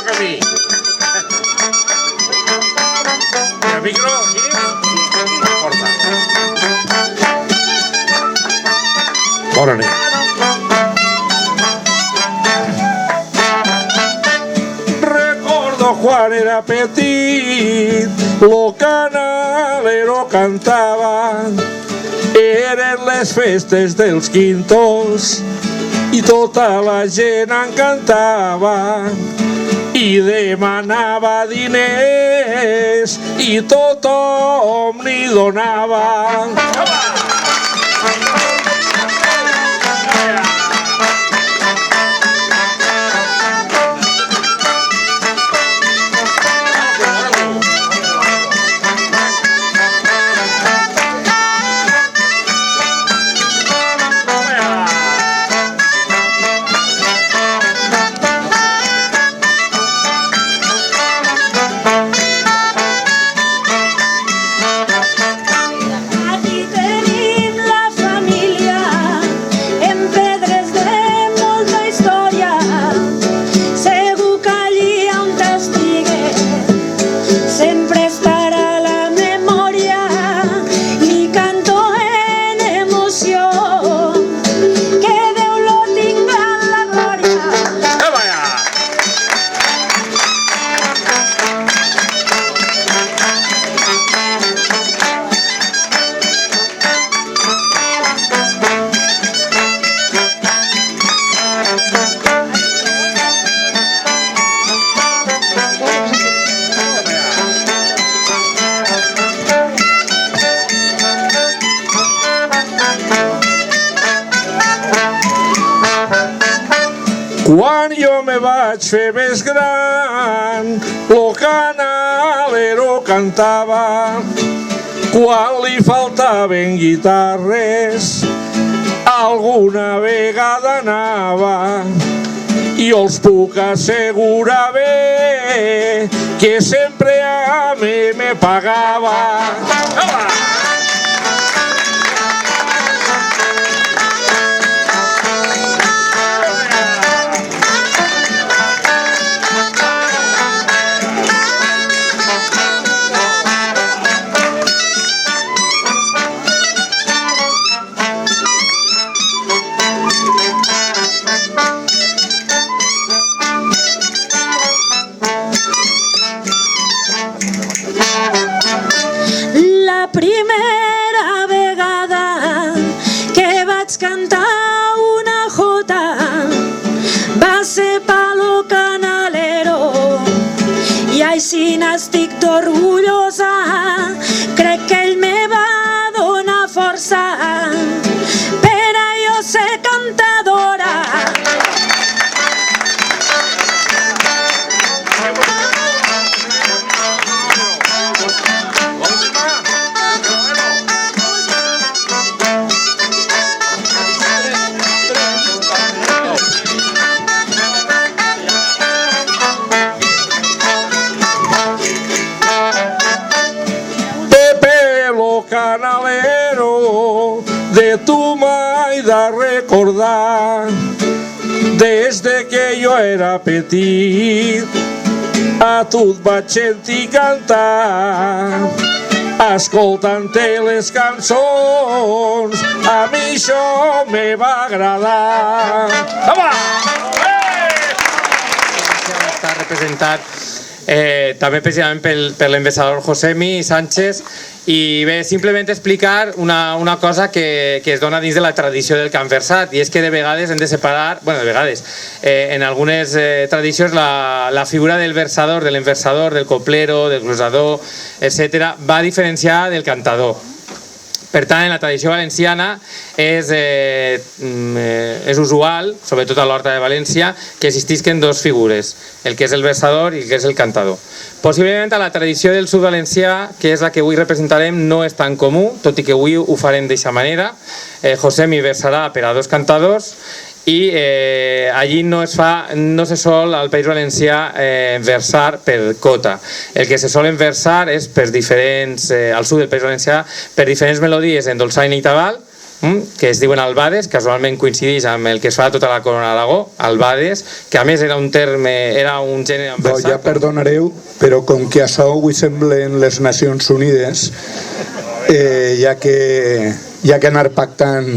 toca a mi. El micro aquí. Porta. Bona nit. Recordo quan era petit, lo canalero cantava. Eren les festes dels quintos i tota la gent encantava i demanava diners i tothom n'hi donava. Quan jo me vaig fer més gran, lo canalero cantava. Quan li faltaven guitarres, alguna vegada anava. I els puc assegurar bé que sempre a mi me pagava. La primera vegada que vaig cantar una jota va ser Palo Canalero i així n'estic d'orgullosa. Crec que ell me va donar força per a jo ser cantadora. Canalero, de tu m'he de recordar. Des que jo era petit a tu et vaig sentir cantar, escoltant-te les cançons, a mi això me va agradar. Està representat també precisament per l'embassador Josemi Sánchez. I bé, simplement explicar una cosa que es dona dins de la tradició del cant versat, i és que de vegades hem de separar, en algunes tradicions la figura del versador, de l'enversador, del coplero, del glosador, etc., va diferenciar del cantador. Per tant, en la tradició valenciana és usual, sobretot a l'Horta de València, que existisquen dos figures, el que és el versador i el que és el cantador. Possiblement a la tradició del sud valencià, que és la que avui representarem, no és tan comú, tot i que avui ho farem d'aquesta manera. Josemi versarà per a dos cantadors i allí no se sol al País Valencià versar per cota. El que se solen versar és per diferents, al sud del País Valencià, per diferents melodies en dolçaina i tabal, que es diuen albades, casualment coincideix amb el que es fa a tota la Corona d'Aragó, albades, que a més era un terme, era un gènere Doncs ja perdonareu, però com que això avui semblen les Nacions Unides, ja que anar pactant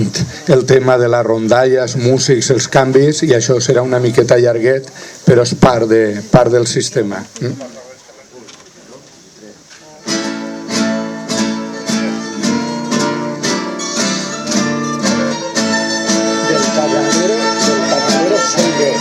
el tema de la rondalla, els músics, els canvis, i això serà una miqueta llarguet, però és part del sistema. Del cagadero soy yo.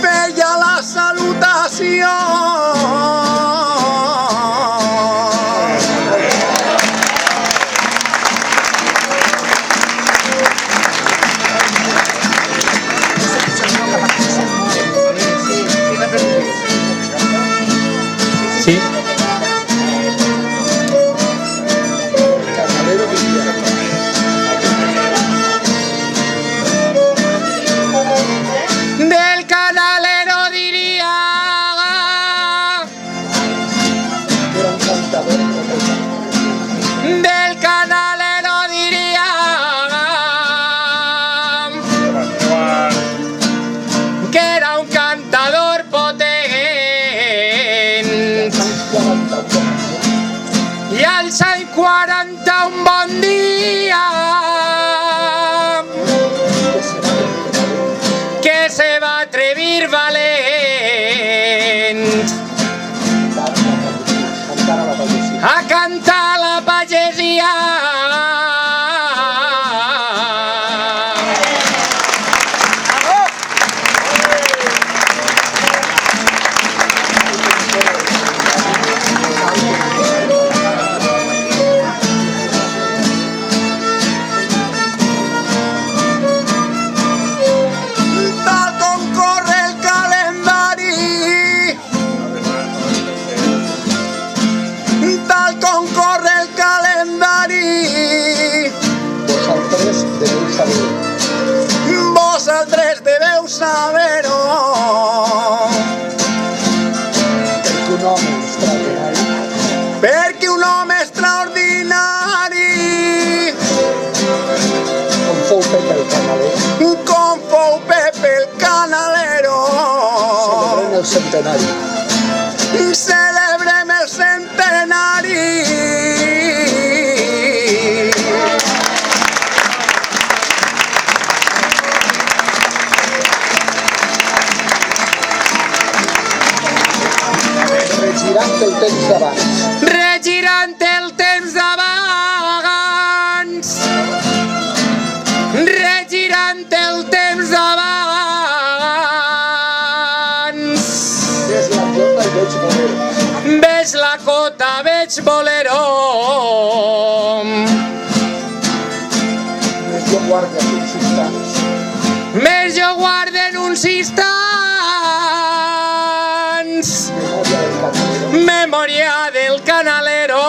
Feia la salutació. Sí. Del canalero diría. Del canalero diría que era un cantador potent i al Sant 40 un bon dia que se va atrevir valent a cantar la pagesia. Tal com corre el calendari, tal com corre el calendari, vosaltres deveu saber-ho, perquè un home extraordinari, com fou Pepe el Canalero, celebrem el centenari. Regirant el temps d'abans. Regirant el temps d'abans, regirant el temps d'abans, ves la cota, veig bolero, més jo guarden uns instants, memòria del canalero,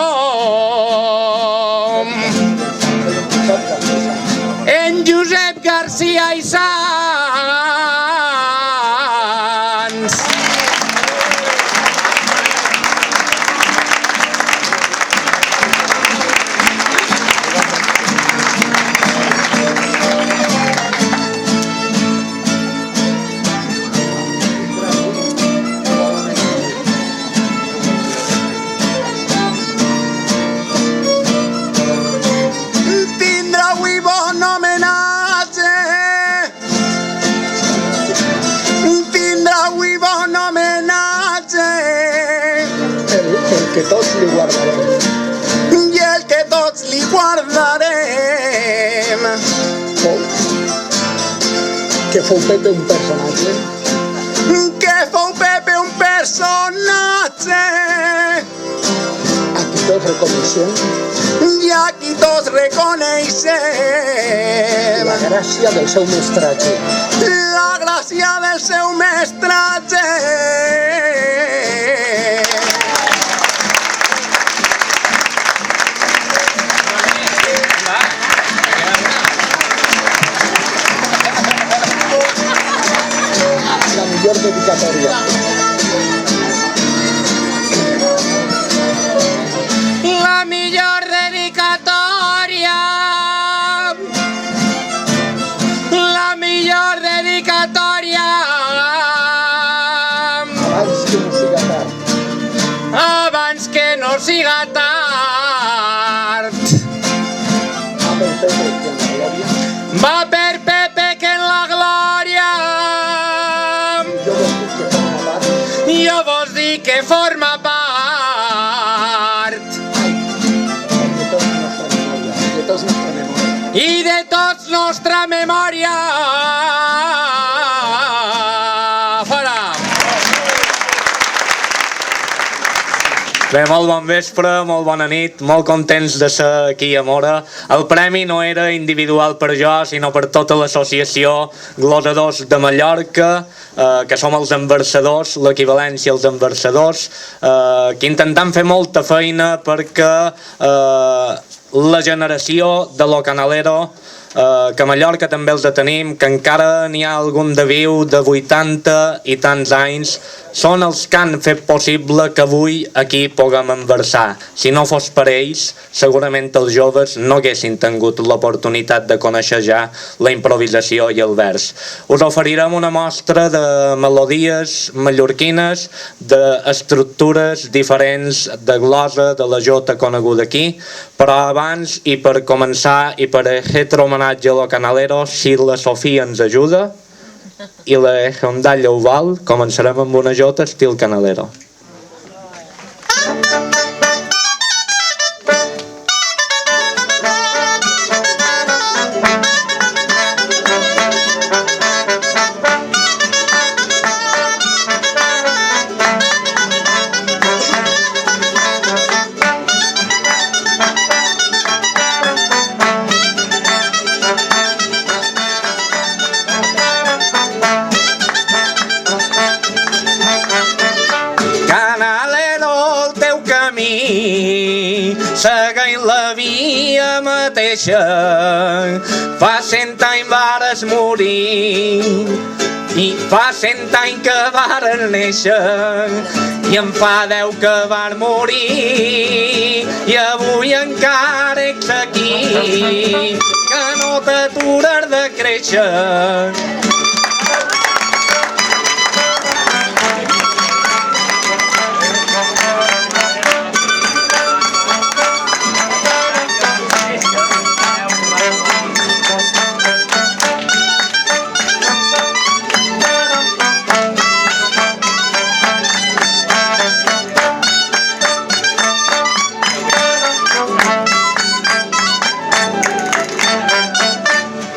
en Josep García i Sans. Tindrà avui bon homenatge que tots li guardarem. I el que tots li guardarem. Que fou Pepe un personatge. Que fou Pepe un personatge. Aquí tots reconeixem I aquí tots reconeixem la gràcia del seu mestratge. la gràcia del seu mestratge. La millor dedicatòria. La millor dedicatòria. La millor dedicatòria. Abans que no siga Abans que no siga tard. tard. Va per Pepe que en la glòria. Va per Pepe que en la glòria. Jo vos dic que forma part. Jo vos dic que forma part De tots nostra memòria. i de tots nostra memòria. Fora! Bé, molt bon vespre, molt bona nit, molt contents de ser aquí a Móra. El premi no era individual per jo, sinó per tota l'associació Glosadors de Mallorca, que som els embarcadors, l'equivalència als embarcadors, que intentam fer molta feina perquè la generació de Lo Canalero, que a Mallorca també els tenim, que encara n'hi ha algun de viu de 80 i tants anys, són els que han fet possible que avui aquí puguem emversar. Si no fos per ells, segurament els joves no haguessin tingut l'oportunitat de conèixer ja la improvisació i el vers. Us oferirem una mostra de melodies mallorquines, d'estructures diferents de glosa de la jota coneguda aquí, però abans i per començar i per aquest homenatge a Lo Canalero, si la Sofia ens ajuda i la rondalla ho val, començarem amb una jota estil Canalero. Seguint la via mateixa, fa 100 anys vares morir i fa 100 anys que varen néixer i en fa 10 que van morir i avui encara ets aquí, que no t'atures de créixer.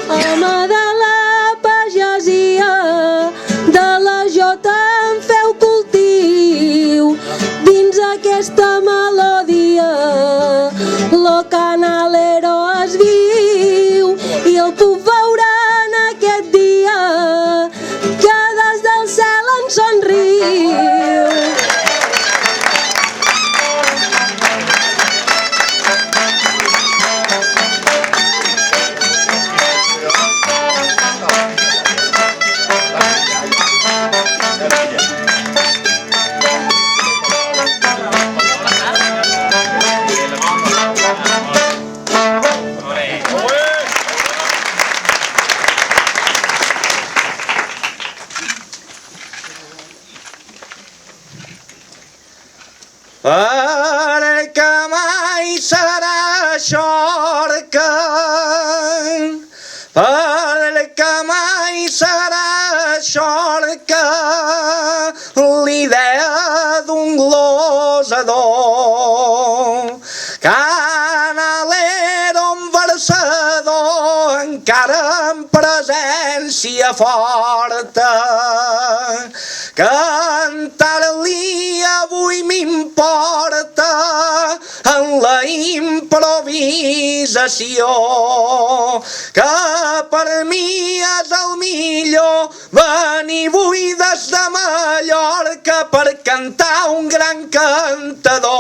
Home de la pagesia, de la jota en feu cultiu. Dins aquesta melodia, Lo Canalero es viu i el puc veure en aquest dia que des del cel ens somriu. Perquè mai serà xorca, perquè mai serà xorca l'idea d'un glosador. Canalero en versador, encara en presència forta. Cantar-li avui m'importa en la improvisació, que per mi és el millor venir avui des de Mallorca per cantar un gran cantador.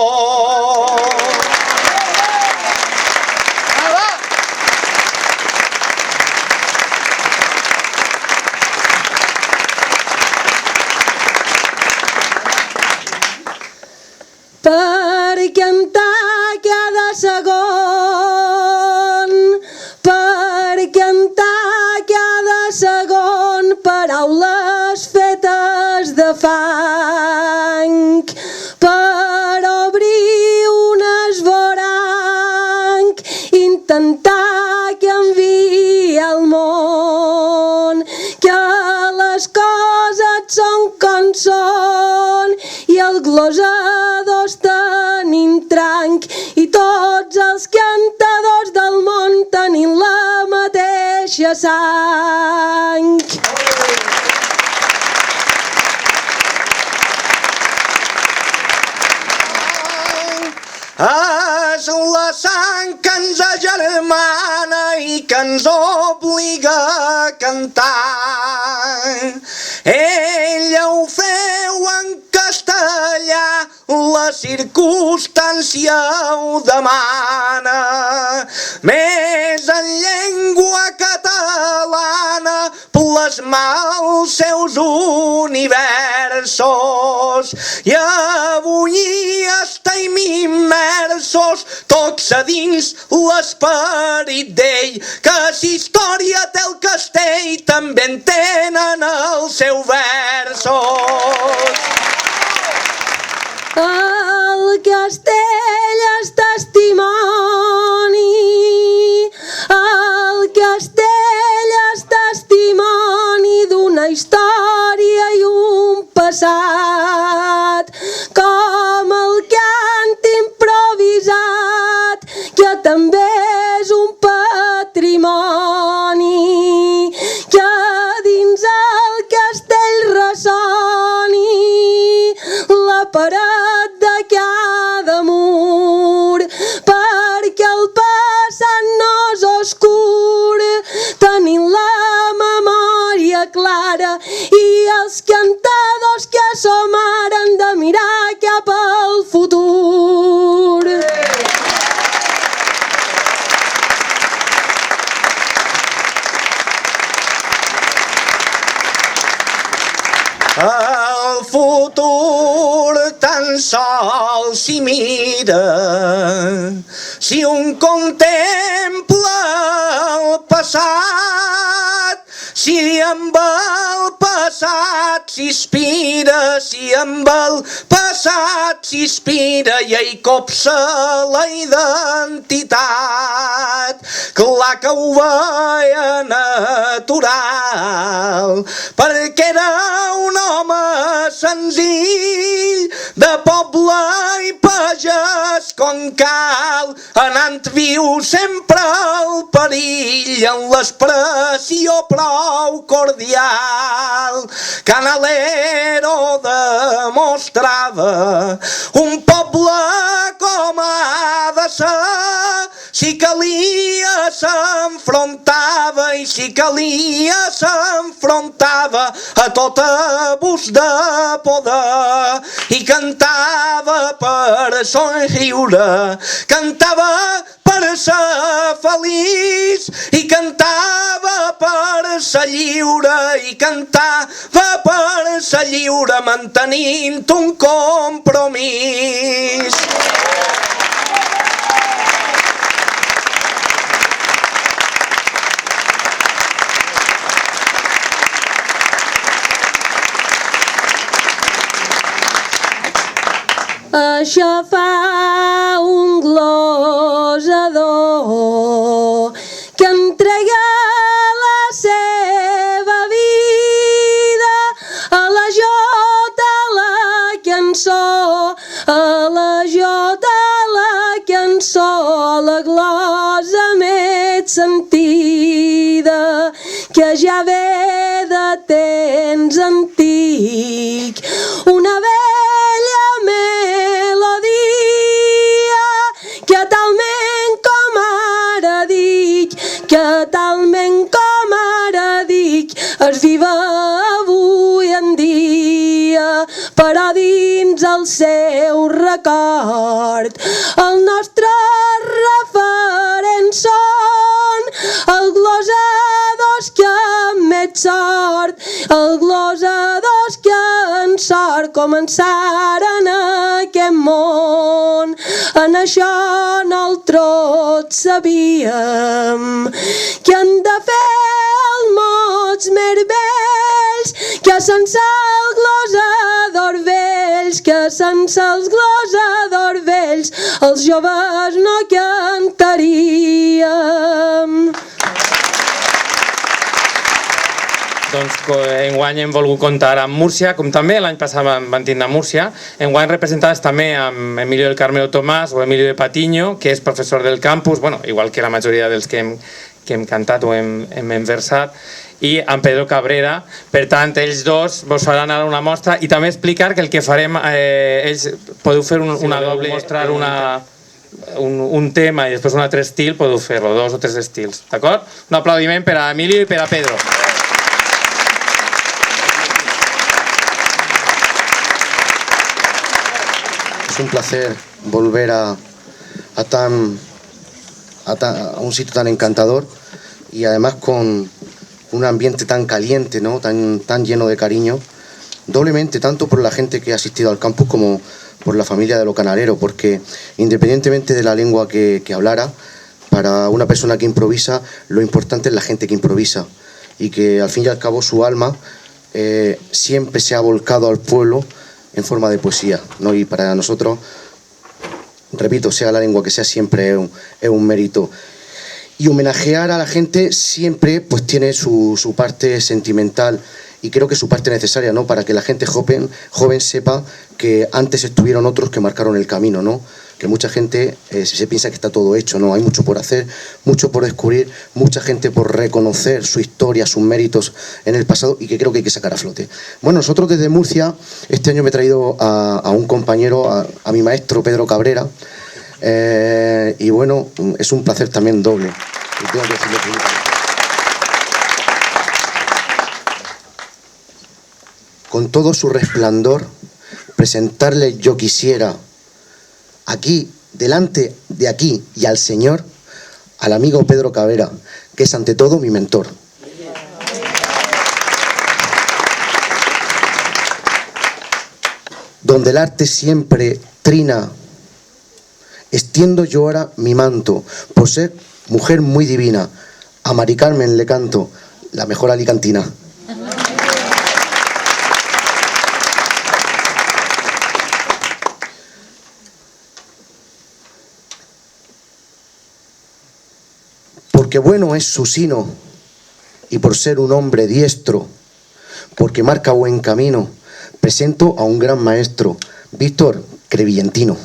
Per cantar cada segon, per cantar cada segon, paraules fetes de fang, per obrir un esvoranc, intentar canviar el món, que les coses són com són i el glosador tenim tranc i tots els cantadors del món tenim la mateixa sang. És la sang que ens agermana i que ens obliga a cantar. Ella ho feu en castellà, la circumstància ho demana. Més en llengua catalana, plasmar els seus universos. I avui estem immersos tots a dins l'esperit d'ell, que si història té el castell també en tenen els seus versos. El castell és testimoni, el castell és testimoni d'una història i un passat, com el cant improvisat, que també és un patrimoni, que dins el castell ressoni la paret de cada mur, perquè el passat no és oscur, tenim la memòria clara i els cantadors que som ara hem de mirar cap al futur. El futur tan sols s'hi mira si un contempla el passat, si amb el passat s'inspira, si amb el passat s'inspira i hi copsa la identitat. Clar que ho veia natural, perquè era un home senzill, de poble i pagès com cal, anant viu sempre al perill, en l'expressió prou cordial. Canalero demostrava un poble com ha de ser, si calia s'enfrontava i si calia s'enfrontava a tot abús de poder i cantava per somriure, cantava per ser feliç i cantava per ser lliure i cantava per ser lliure mantenint un compromís. Això fa un glosador que entrega la seva vida a la jota, a la cançó, a la jota, sentida, que ja ve de temps antic. Una vella melodia que talment com ara dic, que talment com ara dic, es viva avui en dia, però dins el seu record el nostre referents són els glosadors que amb més sort, els glosadors que en sort començaren aquest món. En això nosaltres sabíem que han de fer els mots més vells, que sense el glosador vells, que sense els glosador vells els joves no cantaríem. Doncs enguany hem volgut comptar amb Múrcia, com també l'any passat van tindre a Múrcia. Enguany representades també amb Emilio del Carmelo Tomàs o Emilio de Patiño, que és professor del campus, bueno, igual que la majoria dels que hem cantat o hem versat, i amb Pedro Cabrera. Per tant, ells dos vos faran ara una mostra i també explicar que el que farem, ells podeu fer una doble, mostrar un tema i després un altre estil, podeu fer-lo, 2 o 3 estils, d'acord? Un aplaudiment per a Emilio i per a Pedro. Es un placer volver a un sitio tan encantador y además con un ambiente tan caliente, ¿no? tan lleno de cariño, doblemente tanto por la gente que ha asistido al campus como por la familia de Lo Canalero, porque independientemente de la lengua que hablara, para una persona que improvisa, lo importante es la gente que improvisa y que al fin y al cabo su alma siempre se ha volcado al pueblo en forma de poesía, ¿no? Y para nosotros, repito, sea la lengua que sea, siempre es un mérito. Y homenajear a la gente siempre pues tiene su parte sentimental y creo que su parte necesaria, ¿no? Para que la gente joven sepa que antes estuvieron otros que marcaron el camino, ¿no? Que mucha gente se piensa que está todo hecho, ¿no? Hay mucho por hacer, mucho por descubrir, mucha gente por reconocer su historia, sus méritos en el pasado y que creo que hay que sacar a flote. Bueno, nosotros desde Murcia, este año me he traído a un compañero, a mi maestro Pedro Cabrera, y bueno, es un placer también doble. Y tengo que decirlo públicamente. Con todo su resplandor, presentarle yo quisiera aquí, delante de aquí y al Señor, al amigo Pedro Cabrera, que es ante todo mi mentor. Donde el arte siempre trina, extiendo yo ahora mi manto, por ser mujer muy divina, a Mari Carmen le canto, la mejor alicantina. Porque bueno es su sino, y por ser un hombre diestro, porque marca buen camino, presento a un gran maestro, Víctor Crevillentino.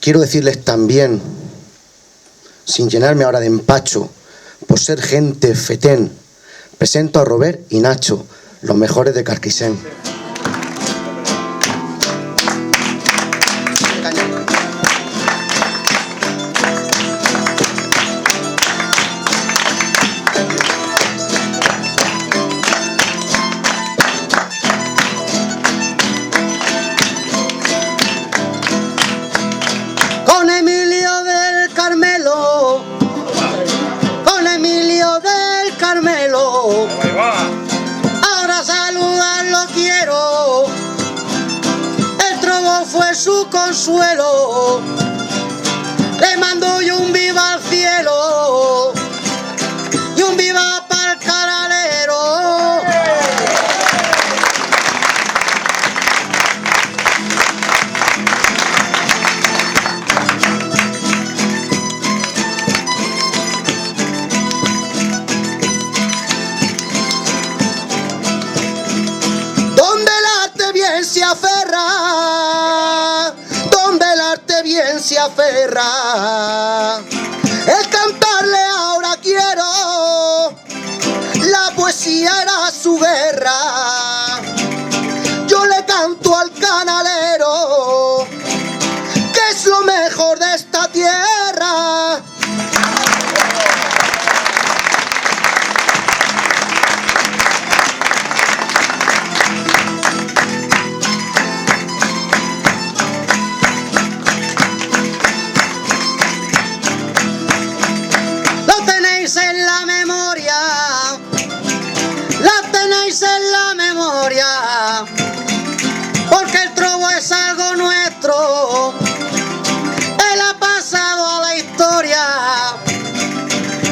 Quiero decirles también, sin llenarme ahora de empacho, por ser gente fetén, presento a Robert y Nacho, los mejores de Carquisén. Con Emilio del Carmelo, con Emilio del Carmelo. Ahora saludarlo quiero, el trobo fue su consuelo, le mando yo un viva al cielo y un viva para el canalero. aferra. El cantarle ahora quiero, la poesía era su guerra. Yo le canto al canalero, que es lo mejor de esta tierra. En la memoria, la tenéis en la memoria, porque el trobo es algo nuestro, él ha pasado a la historia.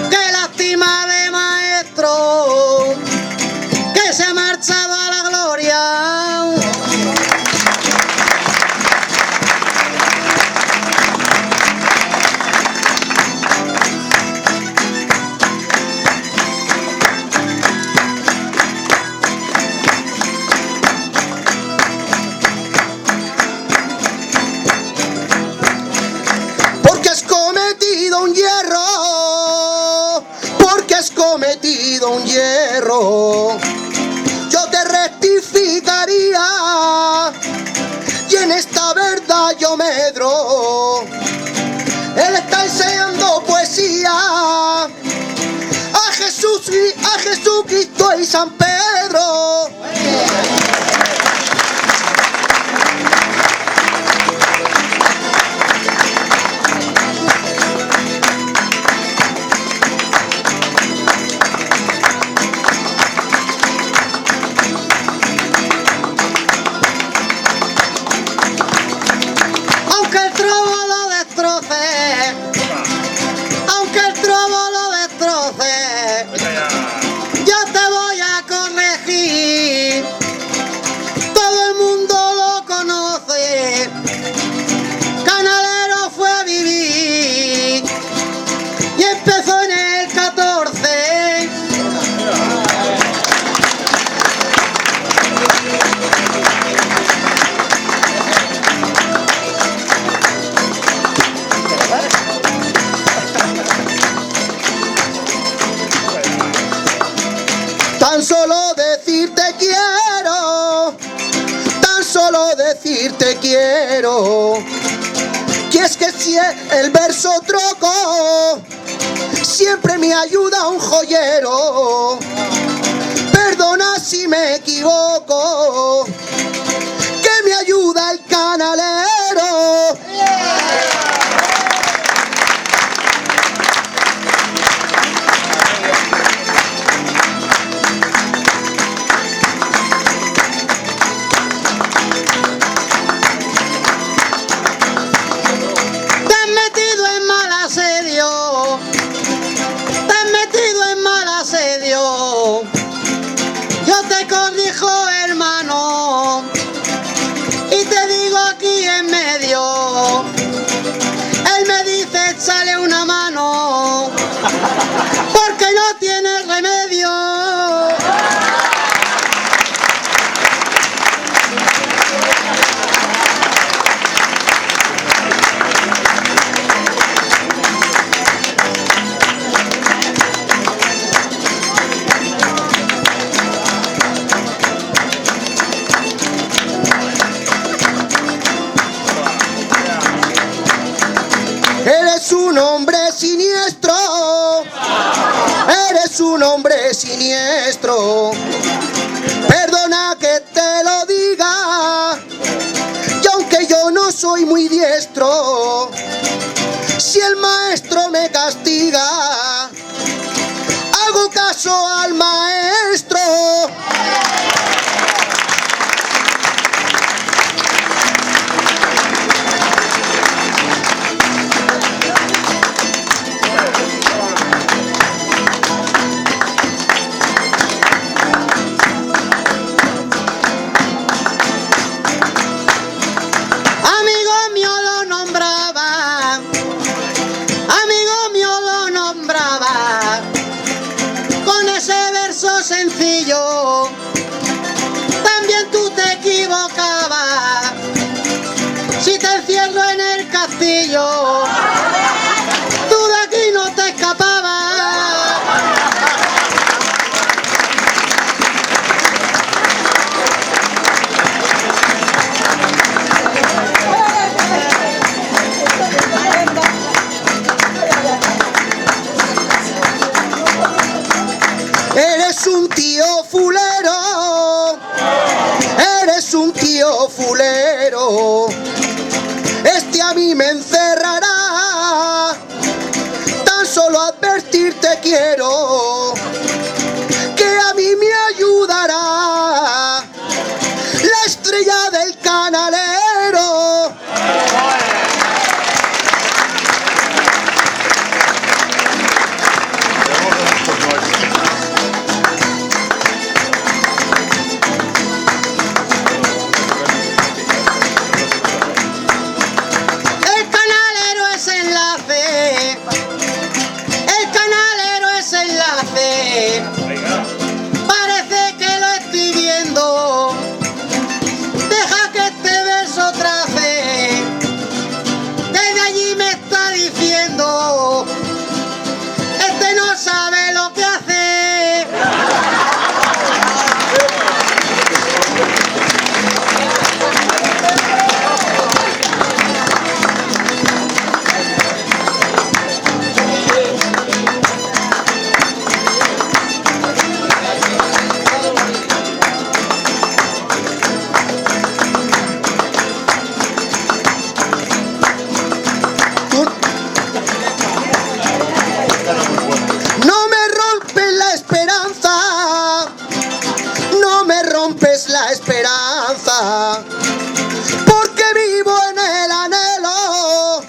Qué lástima de maestro, que se ha marchado a la gloria. Cometido un hierro, yo te rectificaría, y en esta verdad yo medro. Él está enseñando poesía a Jesucristo y San Pedro. Aunque el trobo lo destroce, yo te voy a corregir. Todo el mundo lo conoce. Canalero fue a vivir y empezó en el 14. Tan solo decirte quiero, tan solo decirte quiero, que es que si el verso troco, siempre me ayuda un joyero. Perdona si me equivoco, que me ayuda el canalero. Yo te corrijo, hermano, y te digo aquí en medio. Él me dice échale una mano, porque no tiene remedio. Eres un hombre siniestro, eres un hombre siniestro. Perdona que te lo diga, y aunque yo no soy muy diestro, si el maestro me castiga, hago caso al maestro. Sencillo, también tú te equivocabas si te encierro en el castillo. Eres un tío fulero, eres un tío fulero. Este a mí me encerrará, tan solo advertirte quiero, que a mí me ayudará la estrella del canalero. El canalero es enlace, el canalero es enlace. Parece que lo estoy viendo. Deja que este verso trace. Desde allí me está diciendo, este no sabe lo que hace. No me rompes la esperanza, no me rompes la esperanza, porque vivo en el anhelo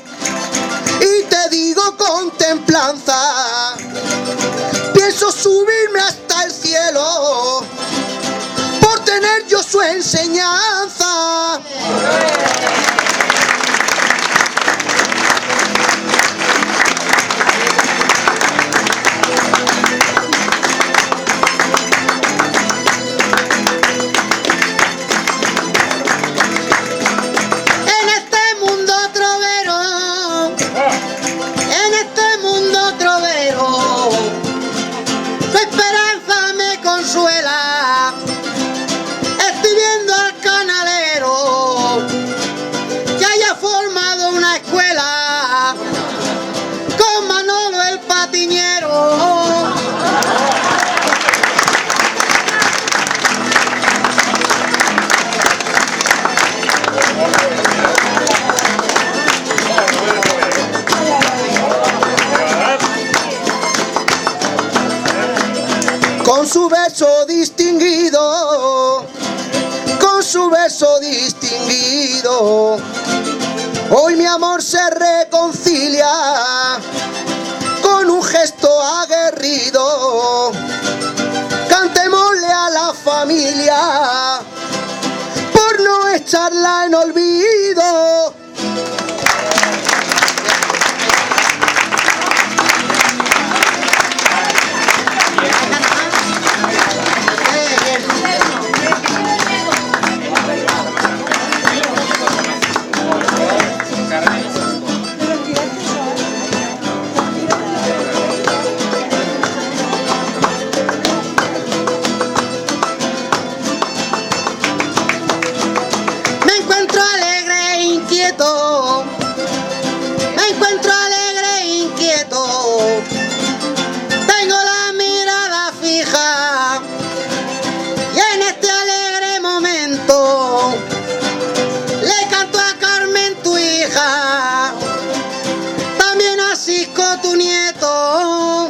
y te digo con templanza. Pienso subirme hasta el cielo por tener yo su enseñanza. En este mundo trovero, en este mundo trovero, su esperanza me consuela. Estoy viendo al canalero que haya formado una escuela con Manolo el patiñero. Con su verso distinguido, con su verso distinguido, hoy mi amor se reconcilia con un gesto aguerrido. Cantémosle a la familia por no echarla en olvido. Me encuentro alegre e inquieto, me encuentro alegre e inquieto. Tengo la mirada fija y en este alegre momento le canto a Carmen tu hija, también a Cisco tu nieto.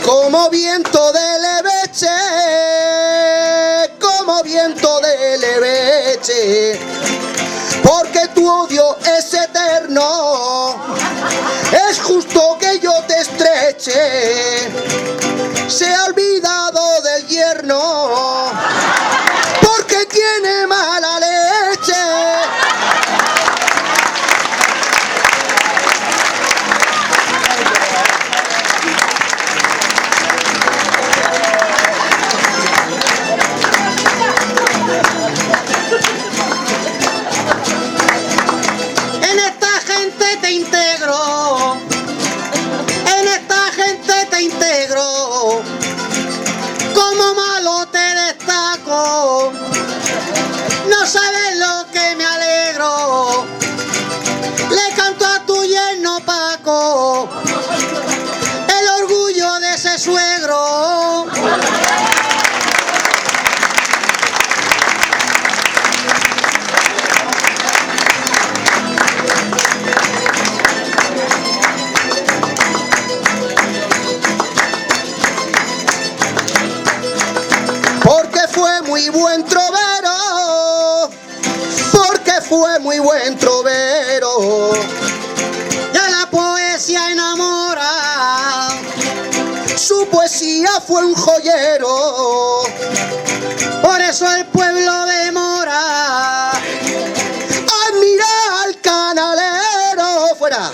Como viento de leveche, como viento de leveche, porque tu odio es eterno, es justo que yo te estreche. Se ha olvidado del yerno, porque tiene mala leche. En esta gente te integro, en esta gente te integro. como malo te destaco, no sabes lo que me alegro, le canto a tu yerno Paco, el orgullo de ese suegro. Porque fue muy buen trovero, porque fue muy buen trovero, ya la poesía enamora, su poesía fue un joyero, por eso el pueblo de Mora admira al canalero. Fuera.